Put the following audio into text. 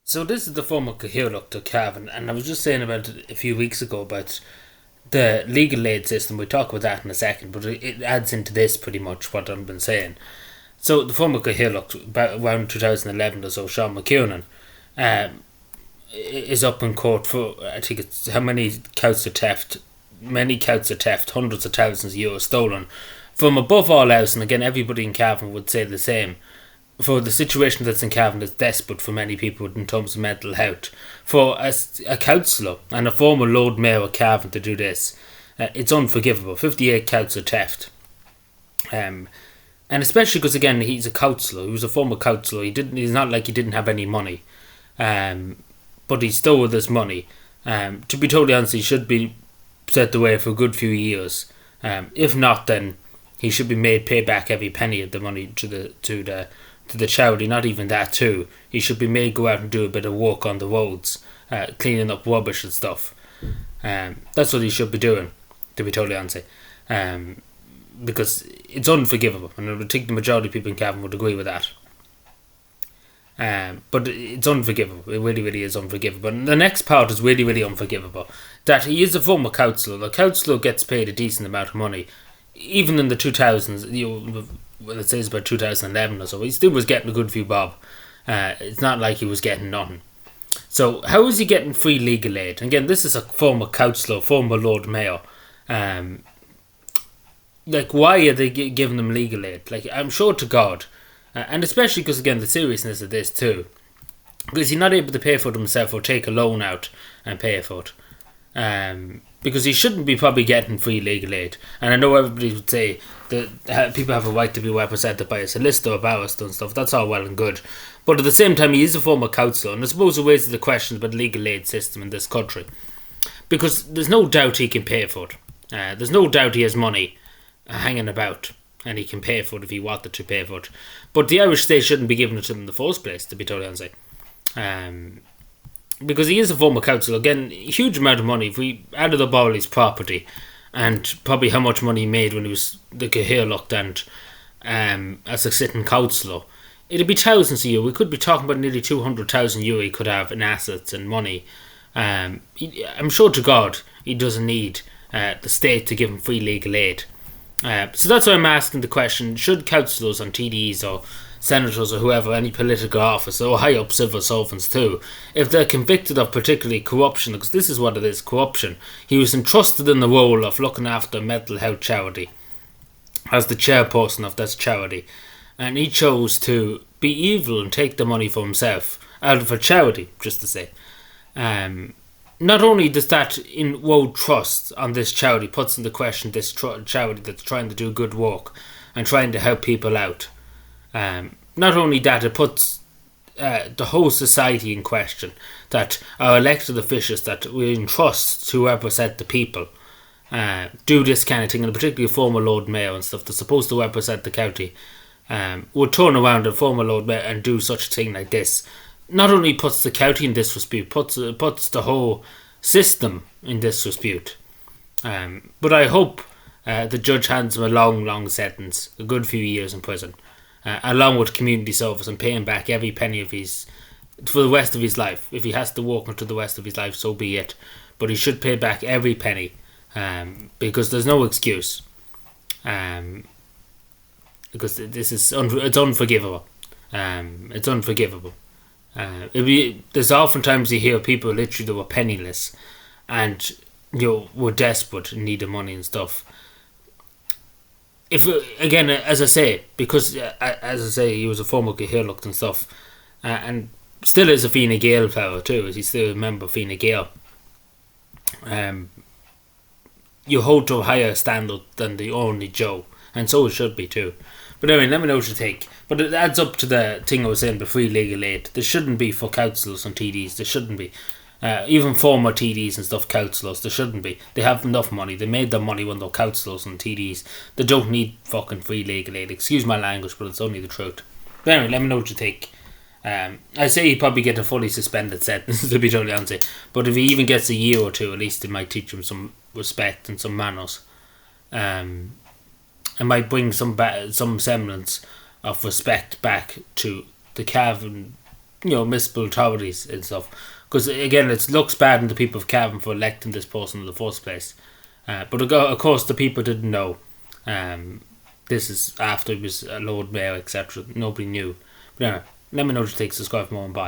So this is the former Cathaoirleach to Cavan, and I was just saying about it a few weeks ago about the legal aid system. We'll talk about that in a second, but it adds into this pretty much what I've been saying. So the former Cathaoirleach, about around 2011 or so, Sean McEwan, is up in court for, I think it's how many counts of theft, hundreds of thousands of euros stolen from above all else, and again everybody in Cavan would say the same. For the situation that's in Cavan is desperate for many people in terms of mental health. For a councillor and a former Lord Mayor of Cavan to do this, it's unforgivable. 58 counts of theft. And especially because, again, he's a councillor. He was a former councillor. He's not like he didn't have any money. But he stole this money. To be totally honest, he should be set away for a good few years. If not, then he should be made pay back every penny of the money to the charity. Not even that too. He should be made go out and do a bit of work on the roads, cleaning up rubbish and stuff. That's what he should be doing, to be totally honest. Because it's unforgivable, and I think the majority of people in Cavan would agree with that. But it's unforgivable. It really, really is unforgivable. And the next part is really, really unforgivable. That he is a former councillor. The councillor gets paid a decent amount of money. Even in the 2000s, it says about 2011 or so, he still was getting a good few bob. It's not like he was getting nothing. So how is he getting free legal aid? Again, this is a former councillor, former Lord Mayor. Why are they giving them legal aid? I'm sure to God, and especially because, again, the seriousness of this too, because he's not able to pay for it himself or take a loan out and pay for it. Because he shouldn't be probably getting free legal aid. And I know everybody would say that people have a right to be represented by a solicitor or barrister and stuff. That's all well and good. But at the same time, he is a former councillor, and I suppose it raises the questions about the legal aid system in this country. Because there's no doubt he can pay for it. There's no doubt he has money hanging about, and he can pay for it if he wanted to pay for it. But the Irish state shouldn't be giving it to him in the first place, to be totally honest. Because he is a former councillor. Again, a huge amount of money. If we added up all his property and probably how much money he made when he was the Cathaoirleach and as a sitting councillor, it'd be thousands a year. We could be talking about nearly 200,000 euro he could have in assets and money. I'm sure to God he doesn't need the state to give him free legal aid. So that's why I'm asking the question, should councillors and TDs or senators or whoever, any political office or high up civil servants too, if they're convicted of particularly corruption, because this is what it is, corruption. He was entrusted in the role of looking after a mental health charity as the chairperson of this charity, and he chose to be evil and take the money for himself out of a charity, just to say. Not only does that erode trust on this charity, puts into question this charity that's trying to do good work and trying to help people out. Not only that, it puts the whole society in question, that our elected officials that we entrust to represent the people do this kind of thing, and particularly a former Lord Mayor and stuff that's supposed to represent the county would turn around a former Lord Mayor and do such a thing like this. Not only puts the county in disrepute, puts the whole system in disrepute. But I hope the judge hands him a long sentence, a good few years in prison, along with community service, and paying back every penny of his for the rest of his life. If he has to walk into the rest of his life, so be it. But he should pay back every penny, because there's no excuse. Because this is it's unforgivable. It's unforgivable. There's oftentimes you hear people literally that were penniless and were desperate and needed money and stuff. If again, as I say, because he was a former Cathaoirleach and stuff, and still is a Fine Gael fellow too, as he's still a member of Fine Gael. You hold to a higher standard than the only Joe, and so it should be too. But anyway, let me know what you think. But it adds up to the thing I was saying, the free legal aid. There shouldn't be for councillors and TDs. There shouldn't be. Even former TDs and stuff, councillors, there shouldn't be. They have enough money. They made their money when they're councillors and TDs. They don't need fucking free legal aid. Excuse my language, but it's only the truth. But anyway, let me know what you think. I say he'd probably get a fully suspended sentence, to be totally honest. But if he even gets a year or two, at least it might teach him some respect and some manners. It might bring some semblance of respect back to the Cavan municipal authorities and stuff. Because again, it looks bad on the people of Cavan for electing this person in the first place. But of course, the people didn't know. This is after it was a Lord Mayor, etc. Nobody knew. But anyway, let me know what you think. Subscribe for more and bye.